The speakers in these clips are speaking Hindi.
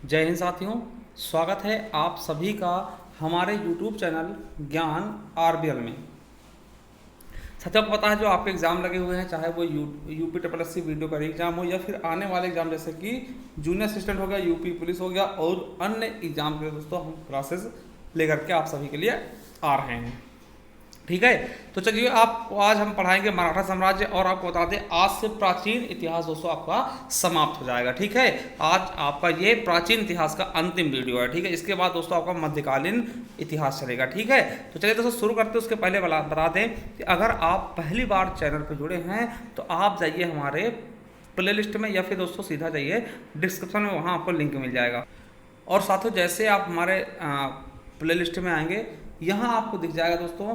जय हिंद साथियों, स्वागत है आप सभी का हमारे YouTube चैनल ज्ञान आरबीएल में। साथियों, आपको पता है जो आपके एग्ज़ाम लगे हुए हैं, चाहे वो UP triple S C VDO का एग्ज़ाम हो या फिर आने वाले एग्ज़ाम जैसे कि जूनियर असिस्टेंट हो गया, यूपी पुलिस हो गया और अन्य एग्ज़ाम के लिए दोस्तों हम क्लासेस लेकर के आप सभी के लिए आ रहे हैं। ठीक है, तो चलिए आपको आज हम पढ़ाएंगे मराठा साम्राज्य और आपको बता दें आज से प्राचीन इतिहास दोस्तों आपका समाप्त हो जाएगा। ठीक है, आज आपका ये प्राचीन इतिहास का अंतिम वीडियो है। ठीक है, इसके बाद दोस्तों आपका मध्यकालीन इतिहास चलेगा। ठीक है, तो चलिए दोस्तों शुरू करते हैं। उसके पहले बता दें कि अगर आप पहली बार चैनल पर जुड़े हैं तो आप जाइए हमारे प्ले लिस्ट में या फिर दोस्तों सीधा जाइए डिस्क्रिप्शन में, वहाँ आपको लिंक मिल जाएगा। और साथियों जैसे आप हमारे प्ले लिस्ट में आएंगे, यहाँ आपको दिख जाएगा दोस्तों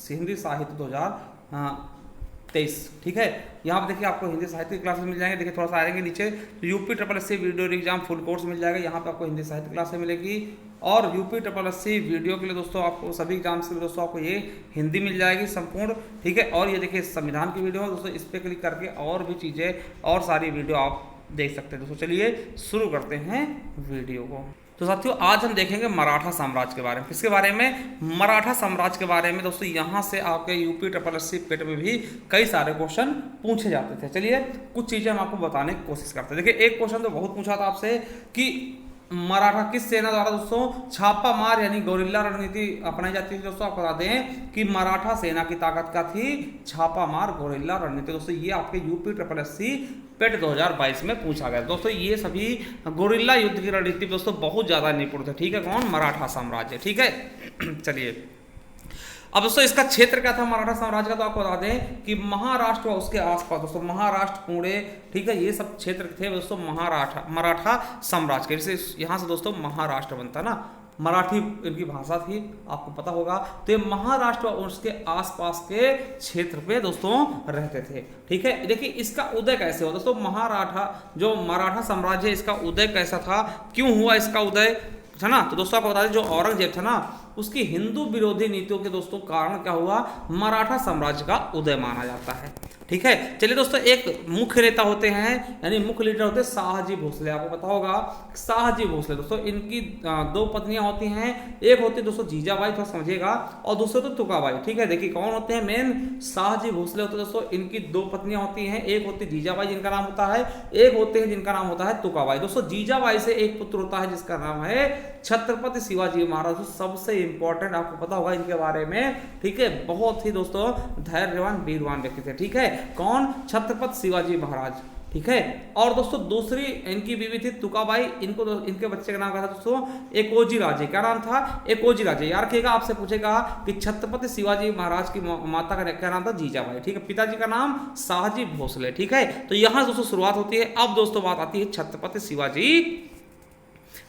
हिंदी साहित्य 2023। ठीक है, यहाँ पर देखिए आपको हिंदी साहित्य की क्लासेस मिल जाएंगे। देखिए थोड़ा सा आएंगे नीचे तो UP triple S C video exam full course मिल जाएगा। यहाँ पे आपको हिंदी साहित्य क्लासेस मिलेगी और UP triple S C video के लिए दोस्तों आपको सभी एग्जाम से दोस्तों आपको ये हिंदी मिल जाएगी संपूर्ण। ठीक है, और ये देखिए संविधान की वीडियो है दोस्तों, इस पर क्लिक करके और भी चीज़ें और सारी वीडियो आप देख सकते हैं। दोस्तों चलिए शुरू करते हैं वीडियो को। तो साथियों आज हम देखेंगे मराठा साम्राज्य के बारे में। किसके बारे में? मराठा साम्राज्य के बारे में। दोस्तों यहाँ से आपके यूपी ट्रिपल एस सी पेट में भी कई सारे क्वेश्चन पूछे जाते थे। चलिए कुछ चीज़ें हम आपको बताने की कोशिश करते हैं। देखिए एक क्वेश्चन तो बहुत पूछा था आपसे कि मराठा किस सेना द्वारा दोस्तों छापा मार यानी गोरिल्ला रणनीति अपनाई जाती थी। दोस्तों आपको बता दें कि मराठा सेना की ताकत क्या थी? छापा मार गोरिल्ला रणनीति। दोस्तों ये आपके यूपी ट्रिपल एस सी पेट 2022 में पूछा गया। दोस्तों ये सभी गोरिल्ला युद्ध की रणनीति दोस्तों बहुत ज्यादा निपुण थे। ठीक है, कौन? मराठा साम्राज्य। ठीक है चलिए अब दोस्तों इसका क्षेत्र क्या था मराठा साम्राज्य का, तो आपको बता दें कि महाराष्ट्र और उसके आसपास दोस्तों महाराष्ट्र, पुणे, ठीक है, ये सब क्षेत्र थे दोस्तों मराठा साम्राज्य के। जैसे यहाँ से दोस्तों महाराष्ट्र बनता ना, मराठी इनकी भाषा थी, आपको पता होगा। तो ये महाराष्ट्र और उसके आसपास के क्षेत्र पे दोस्तों रहते थे। ठीक है, देखिए इसका उदय कैसे हुआ दोस्तों? जो मराठा साम्राज्य इसका उदय कैसा था, क्यों हुआ इसका उदय, है ना? तो दोस्तों आपको बता दें जो औरंगजेब था ना, उसकी हिंदू विरोधी नीतियों के दोस्तों कारण क्या हुआ? मराठा साम्राज्य का उदय माना जाता है। ठीक है, चलिए दोस्तों एक मुख्य नेता होते हैं यानी मुख्य लीडर होते हैं शाहजी भोसले। आपको पता होगा शाहजी भोसले दोस्तों, इनकी दो पत्नियां होती हैं। एक होती है दोस्तों जीजाबाई, थोड़ा समझिएगा, और दूसरे तो तुकाबाई। ठीक है, देखिए कौन होते हैं मेन? शाहजी भोसले होते हैं दोस्तों, इनकी दो पत्नियां होती हैं। एक होती जीजाबाई जिनका नाम होता है, एक होते हैं जिनका नाम होता है तुकाबाई। दोस्तों जीजाबाई से एक पुत्र होता है जिसका नाम है छत्रपति शिवाजी महाराज। सबसे इंपॉर्टेंट आपको पता होगा इनके बारे में। ठीक है, बहुत ही दोस्तों धैर्यवान वीरवान व्यक्ति थे। ठीक है, कौन? छत्रपति शिवाजी महाराज। ठीक है, और दोस्तों दूसरी इनकी बीवी थी तुकाबाई। इनके बच्चे का नाम क्या था दोस्तों? एकोजी राजे। क्या नाम था? एकोजी राजे। याद रखिएगा, आपसे पूछेगा कि छत्रपति शिवाजी महाराज की माता का क्या नाम था? जीजाबाई। ठीक है, पिताजी का नाम शाहजी भोसले। ठीक है, तो यहां दोस्तों शुरुआत होती है। अब दोस्तों बात आती है छत्रपति शिवाजी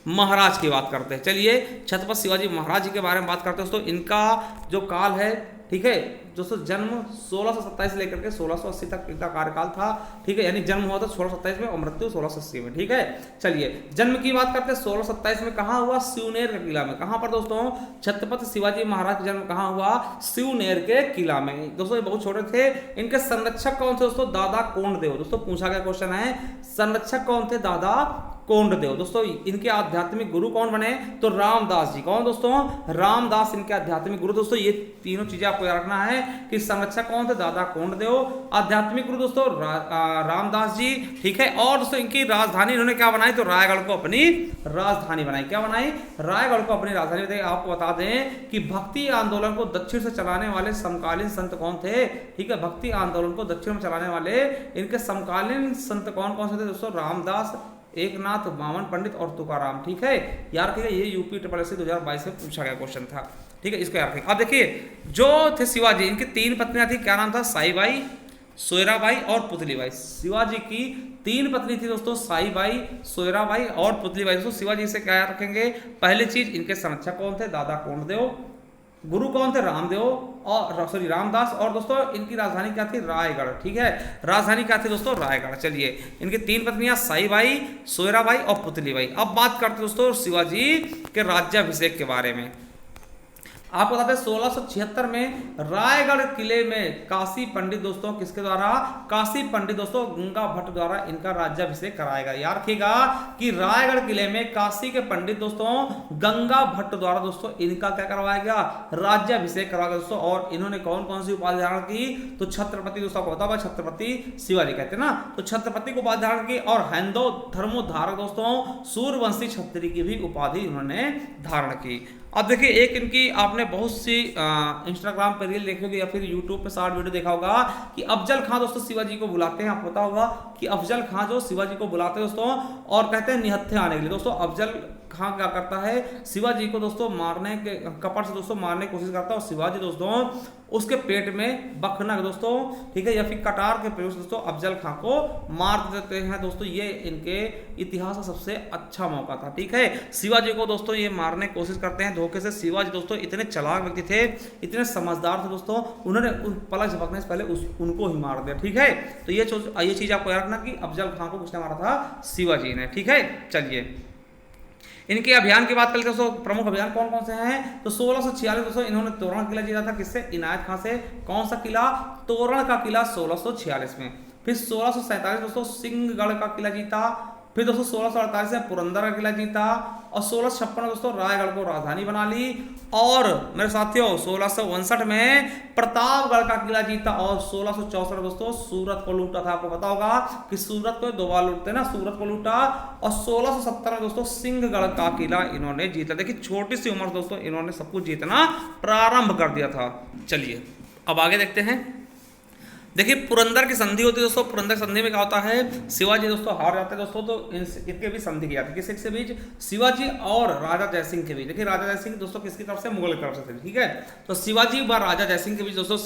महाराज की बात करते हैं। चलिए छत्रपति शिवाजी महाराज जी के बारे में बात करते हैं दोस्तों। इनका जो काल है, ठीक है दोस्तों, जन्म 1627 से लेकर के 1680 तक इनका कार्यकाल था। ठीक है, यानी जन्म हुआ था 1627 में और मृत्यु 1680 में। ठीक है, चलिए जन्म की बात करते हैं। 1627 में कहाँ हुआ? सिवनेर के किला में। कहाँ पर दोस्तों? छत्रपति शिवाजी महाराज का जन्म कहाँ हुआ? सिवनेर के किला में। दोस्तों ये बहुत छोटे थे। इनके संरक्षक कौन थे दोस्तों? दादा कोंडदेव। दोस्तों पूछा गया क्वेश्चन है, संरक्षक कौन थे? दादा कोंडदेव। दोस्तों इनके आध्यात्मिक गुरु कौन बने? तो रामदास जी। कौन दोस्तों? रामदास इनके आध्यात्मिक गुरु। दोस्तों ये तीनों चीजें आपको याद रखना है कि संरक्षक कौन थे? दादा कोंडदेव, आध्यात्मिक गुरु दोस्तों रामदास जी। ठीक है, और दोस्तों इनकी राजधानी इन्होंने क्या बनाई? तो रायगढ़ को अपनी राजधानी बनाई। क्या बनाई? रायगढ़ को अपनी राजधानी बनाई। आपको बता दें कि भक्ति आंदोलन को दक्षिण से चलाने वाले समकालीन संत कौन थे? ठीक है, भक्ति आंदोलन को दक्षिण में चलाने वाले इनके समकालीन संत कौन कौन से थे दोस्तों? रामदास, एकनाथ, वामन पंडित और तुकाराम। ठीक है, याद रखिएगा, ये यूपी ट्रिपल एस सी 2022 में पूछा गया क्वेश्चन था। ठीक है, इसको याद रखिएगा। अब देखिए जो थे शिवाजी, इनकी तीन पत्नियां थी। क्या नाम था? साईबाई, सोयराबाई और पुतलीबाई। शिवाजी की तीन पत्नी थी दोस्तों, साईबाई, सोयराबाई और पुतलीबाई। दोस्तों शिवाजी से क्या याद रखेंगे? पहली चीज, इनके संरक्षक कौन थे? दादा कोंडदेव, गुरु कौन थे? रामदेव और रामदास, और दोस्तों इनकी राजधानी क्या थी? रायगढ़। ठीक है, राजधानी क्या थी दोस्तों? रायगढ़। चलिए इनकी तीन पत्नियां साईबाई, सोयराबाई और पुतलीबाई। अब बात करते दोस्तों शिवाजी के राज्याभिषेक के बारे में। आपको बताते हैं 1676 में रायगढ़ किले में काशी पंडित दोस्तों किसके द्वारा, काशी पंडित दोस्तों गंगा भट्ट द्वारा इनका राज्याभिषेक कराया गया। याद रखिएगा कि रायगढ़ किले में काशी के पंडित दोस्तों गंगा भट्ट द्वारा दोस्तों इनका क्या करवाया गया, राज्याभिषेक करवाया गया दोस्तों। और इन्होंने कौन कौन सी उपाधि धारण की, तो छत्रपति दोस्तों को बताओ, छत्रपति शिवाजी कहते हैं ना, तो छत्रपति को उपाधि धारण की। और हैंदो धर्मोद्धारक दोस्तों सूर्यवंशी छत्री की भी उपाधि इन्होंने धारण की। अब देखिए एक इनकी आपने बहुत सी इंस्टाग्राम पर रील देखी होगी या फिर यूट्यूब पे शॉर्ट वीडियो देखा होगा कि अफजल खां दोस्तों शिवाजी को बुलाते हैं। आपको पता होगा कि अफजल खां जो शिवाजी को बुलाते हैं दोस्तों और कहते हैं निहत्थे आने के लिए। दोस्तों अफजल खां क्या करता है, शिवाजी को दोस्तों मारने के कपट से दोस्तों मारने की कोशिश करता है और शिवाजी दोस्तों उसके पेट में बखना दोस्तों, ठीक है, या फिर कटार के प्रयोग से दोस्तों अफजल खां को मार देते हैं दोस्तों। ये इनके इतिहास का सबसे अच्छा मौका था, ठीक है। शिवाजी को दोस्तों ये मारने की कोशिश करते हैं धोखे से। शिवाजी दोस्तों इतने चालाक व्यक्ति थे, इतने समझदार थे दोस्तों, उन्होंने पलक झपकने से पहले उनको ही मार दिया, ठीक है। तो ये चीज आपको याद रखना कि अफजल खां को किसने मारा था, शिवाजी ने, ठीक है। चलिए इनके अभियान की बात करते हैं दोस्तों, प्रमुख अभियान कौन कौन से हैं, तो 1646 दोस्तों इन्होंने तोरण किला जीता था, किससे, इनायत खां से। कौन सा किला, तोरण का किला 1646 में। फिर 1647 दोस्तों सिंहगढ़ का किला जीता। फिर दोस्तों 1648 में पुरंदर का किला जीता और 1656 में दोस्तों रायगढ़ को राजधानी बना ली। और मेरे साथियों 1659 में प्रतापगढ़ का किला जीता और 1664 दोस्तों सूरत को लूटा था। आपको पता होगा कि सूरत को 2 बार लूटते ना, सूरत को लूटा। और 1670 में दोस्तों सिंहगढ़ का किला इन्होंने जीता। देखिए छोटी सी उम्र दोस्तों इन्होंने सब कुछ जीतना प्रारंभ कर दिया था। चलिए अब आगे देखते हैं। देखिए पुरंदर की संधि होती है दोस्तों, पुरंदर संधि में क्या होता है, शिवाजी दोस्तों हार जाते हैं दोस्तों, तो इनके भी संधि की जाती है। किसके बीच, शिवाजी और राजा जयसिंह के बीच। देखिए राजा जयसिंह दोस्तों किसकी तरफ से, मुगल की तरफ से थे, ठीक है। तो शिवाजी व राजा जयसिंह के बीच दोस्तों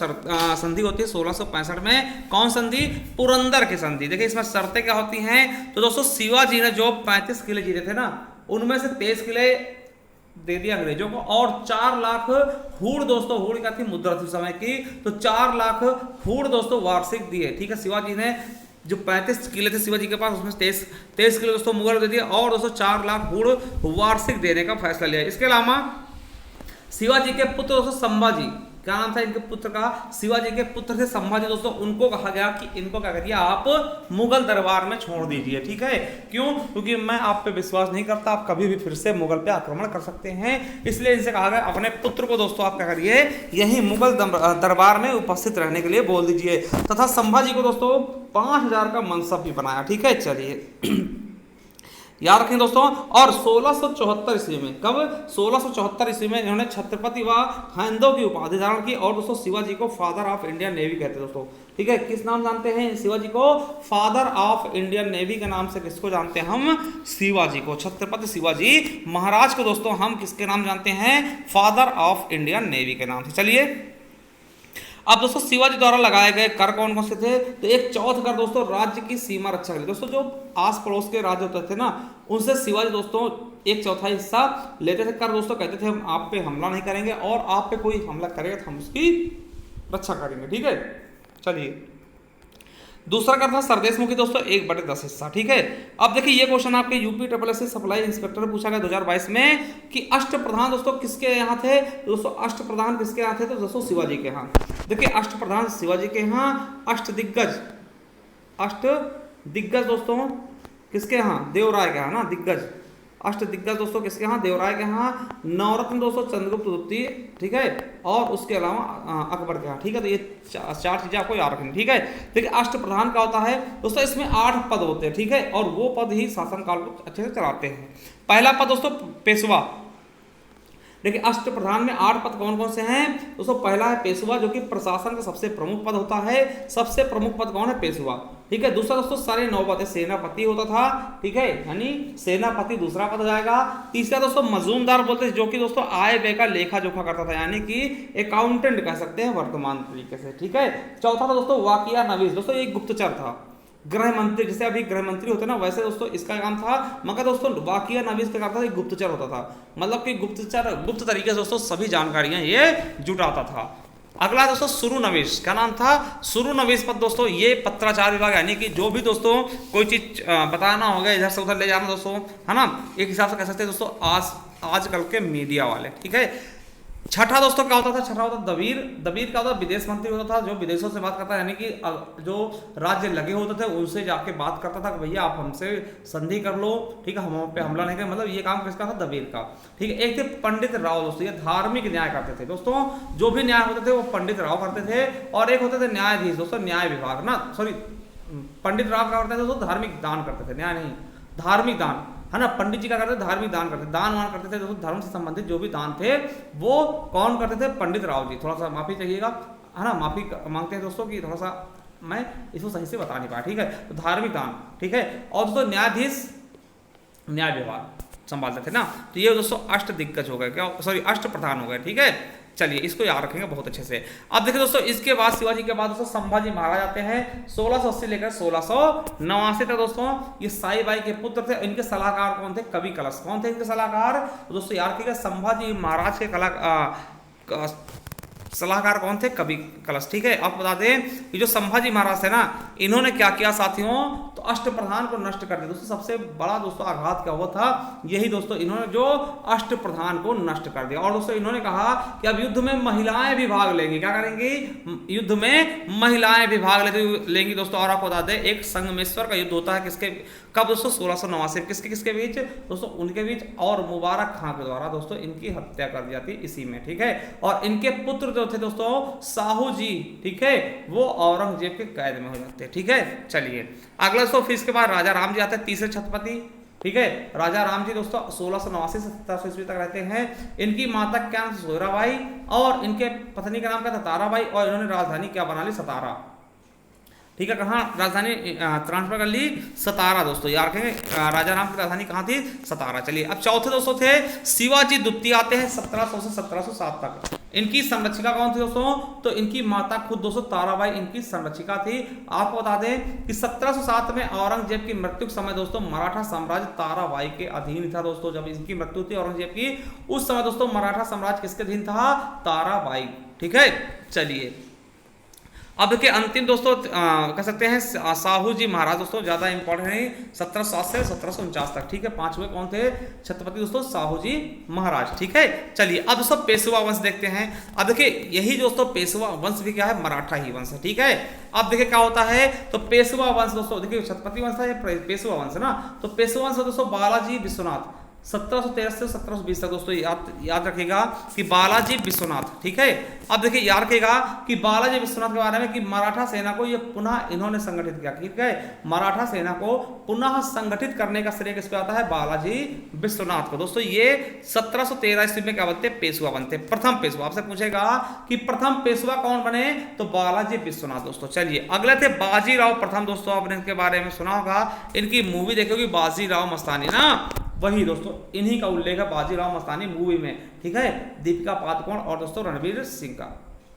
संधि होती है 1665 में। कौन संधि, पुरंदर की संधि। देखिए इसमें शर्तें क्या होती हैं, तो दोस्तों शिवाजी ने जो 35 किले जीते थे ना, उनमें से 23 किले दे दिया अंग्रेजों को और 4 लाख हूड़ दोस्तों, हूड़ क्या थी, मुद्रा थी समय की, तो 4 लाख हूड़ दोस्तों वार्षिक दिए, ठीक है। शिवाजी ने जो 35 किले थे शिवाजी के पास, उसमें 23 किले दोस्तों मुगल को दे दिए और दोस्तों 4 लाख हूड़ वार्षिक देने का फैसला लिया। इसके अलावा शिवाजी के पुत्र दोस्तों संभाजी, क्या नाम था इनके पुत्र का, शिवाजी के पुत्र थे संभाजी दोस्तों, उनको कहा गया कि इनको क्या करिए, आप मुगल दरबार में छोड़ दीजिए, ठीक है। क्यों, क्योंकि मैं आप पे विश्वास नहीं करता, आप कभी भी फिर से मुगल पे आक्रमण कर सकते हैं, इसलिए इनसे कहा गया अपने पुत्र को दोस्तों आप क्या करिए, यही मुगल दरबार में उपस्थित रहने के लिए बोल दीजिए। तथा संभाजी को दोस्तों 5000 का मनसब भी बनाया, ठीक है। चलिए याद रखें दोस्तों। और 1674 ईस्वी में, कब, 1674 ईस्वी में इन्होंने छत्रपति व हैंदो की उपाधि धारण की और दोस्तों शिवाजी को फादर ऑफ इंडियन नेवी कहते हैं दोस्तों, ठीक है। किस नाम जानते हैं शिवाजी को, फादर ऑफ इंडियन नेवी के नाम से किसको जानते हैं हम, शिवाजी को, छत्रपति शिवाजी महाराज को दोस्तों हम किसके नाम जानते हैं, फादर ऑफ इंडियन नेवी के नाम से। चलिए अब दोस्तों शिवाजी द्वारा लगाए गए कर कौन कौन से थे, तो एक चौथ कर दोस्तों राज्य की सीमा रक्षा के लिए। दोस्तों जो आस पड़ोस के राज्य होते थे ना, उनसे शिवाजी दोस्तों 1/4 हिस्सा लेते थे कर दोस्तों, कहते थे हम आप पे हमला नहीं करेंगे और आप पे कोई हमला करेगा तो हम उसकी रक्षा करेंगे, ठीक है। चलिए दूसरा कर था सरदेशमुखी दोस्तों 1/10 हिस्सा, ठीक है। अब देखिए ये क्वेश्चन आपके यूपी SSC सप्लाई इंस्पेक्टर में पूछा गया 2022 में कि अष्टप्रधान दोस्तों किसके यहाँ थे, दोस्तों अष्टप्रधान किसके यहाँ थे, तो दोस्तों शिवाजी के यहाँ। देखिए अष्टप्रधान शिवाजी के यहाँ, अष्टदिग्गज दोस्तों किसके यहाँ, देवराय के यहाँ ना, दिग्गज, अष्टदिग्गज दोस्तों किसके यहाँ, देवराय के यहाँ। नवरत्न दोस्तों चंद्रगुप्त द्वितीय, ठीक है, और उसके अलावा अकबर के यहाँ, ठीक है। तो ये 4 चीजें आपको याद रखनी, ठीक है। देखिए अष्टप्रधान का होता है दोस्तों, इसमें 8 पद होते हैं, ठीक है, और वो पद ही शासनकाल को अच्छे से चलाते हैं। पहला पद दोस्तों पेशवा। देखिए अष्टप्रधान में 8 पद कौन कौन से हैं दोस्तों, पहला है पेशवा जो कि प्रशासन का सबसे प्रमुख पद होता है, सबसे प्रमुख पद कौन है, पेशवा, ठीक है। दूसरा दोस्तों सारे 9 पद सेनापति होता था, ठीक है, यानी सेनापति दूसरा पद हो जाएगा। तीसरा दोस्तों मजूमदार बोलते हैं जो कि दोस्तों आय व्यय का लेखा जोखा करता था, यानी कि अकाउंटेंट कह सकते हैं वर्तमान तरीके से, ठीक है। चौथा था दोस्तों वाकिया नवीस, दोस्तों एक गुप्तचर था, गृह मंत्री, जैसे अभी गृह मंत्री होते ना वैसे दोस्तों इसका काम था, मगर दोस्तों वाकिया नवीस का काम था, एक गुप्तचर होता था, मतलब कि गुप्त तरीके से दोस्तों सभी जानकारियां ये जुटाता था। अगला दोस्तों सुरु नवीस, क्या नाम था, सुरु नवीस पद दोस्तों, ये पत्राचार विभाग, यानी कि जो भी दोस्तों कोई चीज बताना होगा इधर से उधर ले जाना दोस्तों, है ना, एक हिसाब से कह सकते हैं दोस्तों आजकल के मीडिया वाले, ठीक है। छठा दोस्तों क्या होता था, छठा होता दबीर। दबीर क्या होता था, विदेश मंत्री होता था जो विदेशों से बात करता है, यानी कि जो राज्य लगे होते थे उनसे जाके बात करता था कि भैया आप हमसे संधि कर लो, ठीक है, हम पे हमला नहीं करें, मतलब ये काम किसका था, दबीर का, ठीक है। एक थे पंडित राव दोस्तों, ये धार्मिक न्याय करते थे दोस्तों, जो भी न्याय होते थे वो पंडित राव करते थे। और एक होते थे न्यायाधीश दोस्तों, न्याय विभाग ना, सॉरी पंडित राव क्या करते थे दोस्तों, धार्मिक दान करते थे, न्याय नहीं धार्मिक दान, है ना। पंडित जी क्या करते थे, धार्मिक दान करते थे, दान वान करते थे दोस्तों, धर्म से संबंधित जो भी दान थे वो कौन करते थे, पंडित राव जी। थोड़ा सा माफी चाहिएगा, है ना, माफी मांगते हैं दोस्तों कि थोड़ा सा मैं इसको सही से बता नहीं पाया, ठीक है। तो धार्मिक दान, ठीक है। और दोस्तों न्यायाधीश न्याय विभाग संभालते थे ना। तो ये दोस्तों अष्ट दिग्गज हो गए, क्या सॉरी अष्ट प्रधान हो गए, ठीक है। चलिए इसको याद रखेंगे बहुत अच्छे से। अब देखिए दोस्तों, इसके बाद शिवाजी के बाद दोस्तों संभाजी महाराज आते हैं 1680 लेकर 1689 तक दोस्तों। ये साई बाई के पुत्र थे। इनके सलाहकार कौन थे, कवि कलश। कौन थे इनके सलाहकार, तो दोस्तों याद रखिएगा संभाजी महाराज के सलाहकार कौन थे, कवि कलश, ठीक है। आपको बता दें कि जो संभाजी महाराज थे ना, इन्होंने क्या किया साथियों, तो अष्ट प्रधान को नष्ट कर दिया दोस्तों। सबसे बड़ा दोस्तों आघात क्या हुआ था, यही दोस्तों, इन्होंने जो अष्ट प्रधान को नष्ट कर दिया। और दोस्तों इन्होंने कहा कि अब युद्ध में महिलाएं भी भाग लेंगी, क्या करेंगी, युद्ध में महिलाएं भी भाग लेंगी दोस्तों। और आपको बता दें एक संगमेश्वर का युद्ध होता है किसके, कब दोस्तों, 1689। किसके किसके बीच दोस्तों, उनके बीच, और मुबारक खां के द्वारा दोस्तों इनकी हत्या कर दी जाती इसी में, ठीक है। और इनके पुत्र जो थे दोस्तों साहू जी, ठीक है, वो औरंगजेब के कैद में हो जाते हैं, ठीक है। चलिए अगला दोस्तों, फिर इसके बाद राजा राम जी आते हैं, तीसरे छत्रपति, ठीक है। राजा राम जी दोस्तों 1689 से 1700 ईस्वी तक रहते हैं। इनकी माता क्या नाम, सोयराबाई, और इनके पत्नी का नाम क्या था, ताराबाई। और इन्होंने राजधानी क्या बना ली, सतारा, ठीक है। कहाँ राजधानी ट्रांसफर कर ली, सतारा दोस्तों, याद रखेंगे राजा राम की राजधानी कहाँ थी, सतारा। चलिए अब चौथे दोस्तों थे शिवाजी द्वितीय आते हैं 1700 से 1707 तक। इनकी संरक्षिका कौन थी दोस्तों, तो इनकी माता खुद दोस्तों ताराबाई इनकी संरक्षिका थी। आपको बता दें कि 1707 में औरंगजेब की मृत्यु के समय दोस्तों मराठा साम्राज्य ताराबाई के अधीन था दोस्तों। जब इनकी मृत्यु थी औरंगजेब की, उस समय दोस्तों मराठा साम्राज्य किसके अधीन था, ताराबाई, ठीक है। चलिए अब देखिए अंतिम दोस्तों कह सकते हैं साहू जी महाराज दोस्तों, ज्यादा इंपॉर्टेंट नहीं, 1707 से 1749 तक, ठीक है। पांचवे कौन थे छत्रपति दोस्तों, साहू जी महाराज, ठीक है। चलिए अब दोस्तों पेशवा वंश देखते हैं। अब देखिए यही दोस्तों पेशवा वंश भी क्या है, मराठा ही वंश है, ठीक है। अब देखिए क्या होता है, तो पेशवा वंश दोस्तों, देखिए छत्रपति वंश है, पेशवा वंश है ना। तो पेशवा वंश दोस्तों बालाजी विश्वनाथ 1713 से 1720 तक दोस्तों याद रखिएगा कि बालाजी विश्वनाथ, ठीक है। अब देखिए याद रखिएगा कि बालाजी विश्वनाथ के बारे में कि मराठा सेना को ये पुनः इन्होंने संगठित किया, ठीक है। मराठा सेना को पुनः संगठित करने का श्रेय किस पे आता है, बालाजी विश्वनाथ को दोस्तों। ये 1713 ईस्वी में क्या बनते, पेशवा बनते, प्रथम पेशवा। आपसे पूछेगा कि प्रथम पेशवा कौन बने, तो बालाजी विश्वनाथ दोस्तों। चलिए अगले थे बाजीराव प्रथम दोस्तों, आपने इनके बारे में सुना होगा, इनकी मूवी देखोगे बाजीराव मस्तानी ना, वही दोस्तों इन्हीं का उल्लेख है बाजीराव मस्तानी मूवी में, ठीक है। दीपिका पादुकोण और दोस्तों रणवीर सिंह का,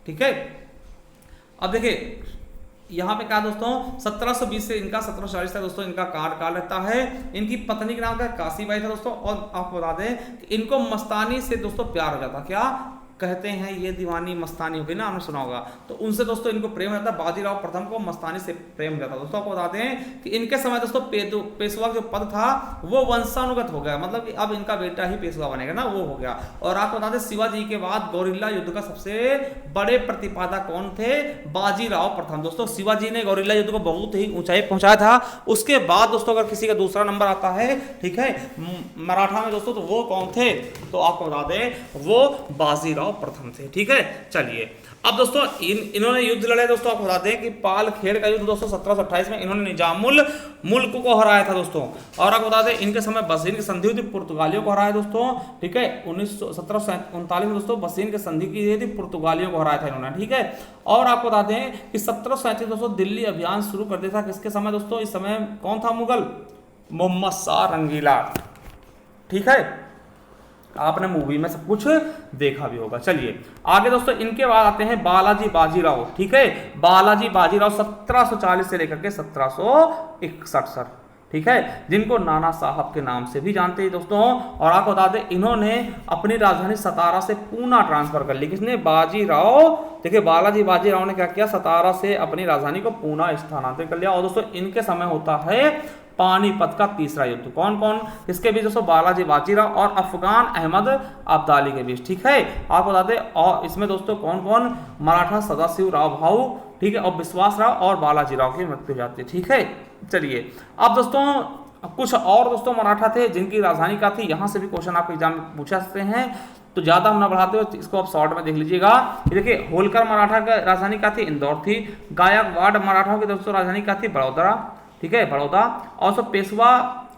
ठीक है। अब देखिए यहाँ पे क्या दोस्तों 1720 से इनका 1740 तक दोस्तों इनका कार्यकाल रहता है। इनकी पत्नी का नाम क्या, काशीबाई था दोस्तों। और आपको बता दें कि इनको मस्तानी से दोस्तों प्यार हो जाता, क्या कहते हैं, ये दीवानी मस्तानी होगी ना, आपने सुना होगा। तो उनसे दोस्तों इनको प्रेम रहता, बाजीराव प्रथम को मस्तानी से प्रेम रहता दोस्तों। आपको बताते हैं कि इनके समय दोस्तों पेशवा जो पद था वो वंशानुगत हो गया, मतलब कि अब इनका बेटा ही पेशवा बनेगा ना, वो हो गया। और आपको बताते हैं शिवाजी के बाद गौरिल्ला युद्ध का सबसे बड़े प्रतिपादक कौन थे, बाजीराव प्रथम दोस्तों। शिवाजी ने गौरिल्ला युद्ध को बहुत ही ऊंचाई पहुंचाया था। उसके बाद दोस्तों अगर किसी का दूसरा नंबर आता है, ठीक है, मराठा में दोस्तों, तो वो कौन थे, तो आपको बता दें वो बाजीराव प्रथम थे, ठीक है। चलिए अब दोस्तों इन्होंने युद्ध लड़े दोस्तों। आपको बता दें कि पालखेड़ का युद्ध दोस्तों 1728 में इन्होंने निजामुल मुल्क को हराया था दोस्तों। और आपको बता दें इनके समय बसीन की संधि हुई थी, पुर्तगालियों को हराया दोस्तों, ठीक है। 1739 में दोस्तों बसीन की संधि की थी, पुर्तगालियों को हराया था इन्होंने, ठीक है। और आपको बता दें कि 1737 दोस्तों दिल्ली अभियान शुरू कर दिया था, किसके समय दोस्तों, इस समय कौन था मुगल, मोहम्मद शाह रंगीला, ठीक है। आपने मूवी में सब कुछ देखा भी होगा। चलिए आगे दोस्तों इनके बाद आते हैं बालाजी बाजीराव, ठीक है। बालाजी बाजीराव 1740 से लेकर के 1761, ठीक है, जिनको नाना साहब के नाम से भी जानते हैं दोस्तों। और आपको बता दें इन्होंने अपनी राजधानी सतारा से पूना ट्रांसफर कर ली, किसने, बाजीराव। देखिए बालाजी बाजीराव ने क्या किया, सतारा से अपनी राजधानी को पूना स्थानांतरित कर लिया। और दोस्तों इनके समय होता है पानीपत का तीसरा युद्ध। कौन कौन इसके बीच दोस्तों? बालाजी बाजीराव और अफगान अहमद अब्दाली के बीच। ठीक है, आपको बता दें। और इसमें दोस्तों कौन कौन? मराठा सदाशिव राव भाऊ, ठीक है, और विश्वास राव और बालाजी राव की मृत्यु हो जाती है। ठीक है, चलिए अब दोस्तों कुछ और दोस्तों मराठा थे जिनकी राजधानी का थी। यहाँ से भी क्वेश्चन आप एग्जाम में पूछा सकते हैं, तो ज़्यादा हम ना बढ़ाते हुए इसको आप शॉर्ट में देख लीजिएगा। देखिए, होलकर मराठा का राजधानी का थी? इंदौर थी। गायकवाड़ मराठाओं की दोस्तों राजधानी का थी? बड़ौदा। ठीक है, बड़ौदा। और सब पेशवा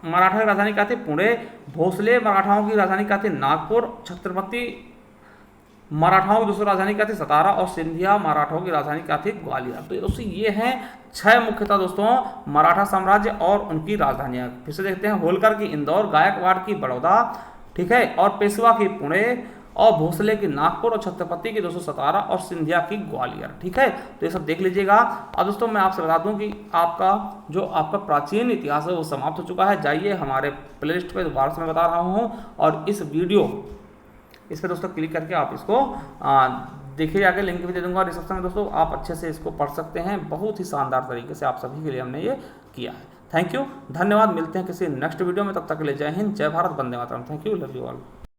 मराठा की राजधानी का थी? पुणे। भोसले मराठाओं की राजधानी का थी? नागपुर। छत्रपति मराठाओं की दोस्तों राजधानी क्या थी? सतारा। और सिंधिया मराठाओं की राजधानी क्या थी? ग्वालियर। तो दोस्तों ये हैं 6 मुख्यतः दोस्तों मराठा साम्राज्य और उनकी राजधानियां। फिर से देखते हैं, होलकर की इंदौर, गायकवाड़ की बड़ौदा, ठीक है, और पेशवा की पुणे, और भोसले की नागपुर, और छत्रपति की दोस्तों सतारा, और सिंधिया की ग्वालियर। ठीक है, तो ये सब देख लीजिएगा। अब दोस्तों मैं आपसे बता दूं कि आपका प्राचीन इतिहास है वो समाप्त हो चुका है। जाइए हमारे प्लेलिस्ट पे, दोबारा से मैं बता रहा हूँ, और इस पर दोस्तों क्लिक करके आप इसको देखिए, जाके लिंक भी दे दूंगा डिस्क्रिप्शन में दोस्तों, आप अच्छे से इसको पढ़ सकते हैं। बहुत ही शानदार तरीके से आप सभी के लिए हमने ये किया है। थैंक यू, धन्यवाद। मिलते हैं किसी नेक्स्ट वीडियो में, तब तक के लिए जय हिंद, जय भारत, वंदे मातरम। Thank you, love you all.